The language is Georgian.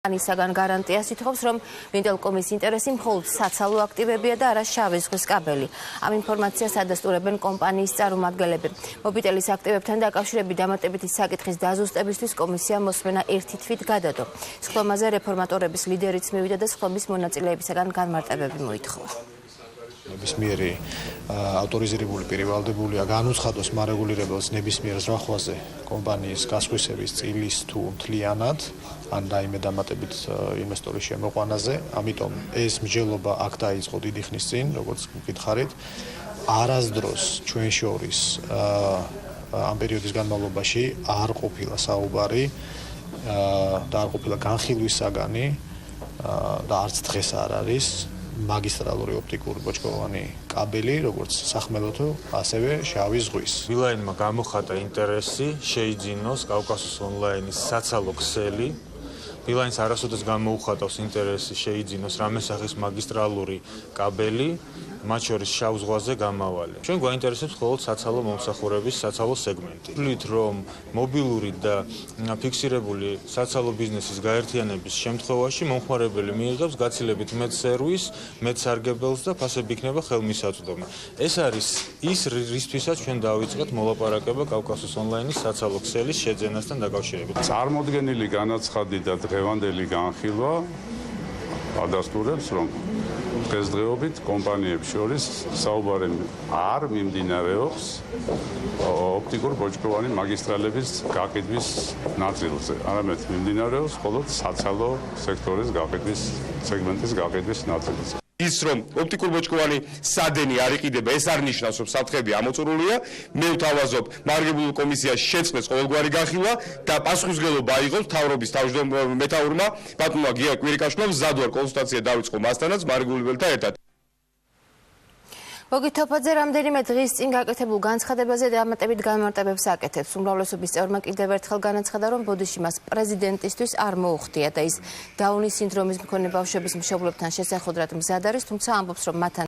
Ანისაგან გარანტიას ითხოვს, რომ მინდელკომის ინტერესი მხოლოდ საცალო აქტივებია და არა შავი ზღვის კაბელი. Ამ ინფორმაციას ადასტურებენ კომპანიის წარმომადგენლები. მობიტელის აქტივებთან დაკავშირებით დამატებითი საკითხის დაზუსტებისთვის კომისია მოსმენა ერთი თვით გადადო. სხდომაზე რეფორმატორების ლიდერიც მივიდა და სხდომის მონაწილეებისაგან განმარტებები მოითხოვა. ნებისმიერი ავტორიზირებული პირი განუცხადოს მარეგულირებელს ნებისმიერ ზრახვაზე კომპანიის გასხვისების წილის თუ მთლიანად ან რაიმე დამატებით ინვესტორის შემოყვანაზე, ამიტომ ეს მსჯელობა აქ დაიწყო დიდი ხნის წინ, როგორც გითხარით, არასდროს ჩვენ შორის ამ პერიოდის განმავლობაში არ ყოფილა საუბარი და არ ყოფილა განხილვის საგანი და არც დღეს არ არის მაგისტრალური ოპტიკური ბოჭკოვანი კაბელი, როგორც სახმელეთო, ასევე შავი ზღვის. Beeline-მა გამოხატა ინტერესი შეიძინოს კავკასიის ონლაინის საცალო ქსელი. Beeline-ს არასოდეს გამოუხატავს ინტერესი შეიძინოს რამე სახის მაგისტრალური კაბელი, მათ შორის შავ ზღვაზე გამავალი. ჩვენ გვაინტერესებს მხოლოდ საცალო მომსახურების საცალო სეგმენტი. ვთვლით, რომ მობილური და ფიქსირებული საცალო ბიზნესის გაერთიანების შემთხვევაში მომხმარებელი მიიღებს გაცილებით მეტ სერვისს, მეტ სარგებელს და ფასები იქნება ხელმისაწვდომი. ეს არის ის, რისთვისაც ჩვენ დავიწყეთ მოლაპარაკება კავკასიის ონლაინის საცალო ქსელის შეძენასთან დაკავშირებით. წარმოდგენილი განაცხადი და დღევანდელი განხილვა ადასტურებს, რომ დღესდღეობით კომპანიებს შორის საუბარი არ მიმდინარეობს ოპტიკურ ბოჭკოვანი მაგისტრალების გაყიდვის ნაწილზე. არამედ მიმდინარეობს მხოლოდ საცალო სექტორის გაყიდვის სეგმენტის გაყიდვის ნაწილზე. ის რომ ოპტიკურ ბოჭკოვანი სადენი არ იყიდება, ეს არ ნიშნავს, რომ საფრთხები ამოწურულია. მე ვთავაზობ, მარგებულ კომისიაში შეწყდეს ყოველგვარი განხილვა და პასუხისმგებლობა აიღოს მთავრობის მეთაურმა ბატონმა გია კვირიკაშვილმა. მზად ვარ კონსულტაცია დავიწყო მასთანაც მარგებულებელთან ერთად. Ბოგი თოფაძე რამდენიმე დღის წინ გაკეთებულ განცხადებაზე დამატებით განმარტებებს აკეთებს. უმრავლესობის წევრმა კიდევ ერთხელ განაცხადა, რომ ბოდიში მას პრეზიდენტისთვის არ მოუხდია და ის დაუნის სინდრომის მქონე ბავშვების მშობლებთან შესახვედრად მზად არის, თუმცა ამბობს, რომ მათთან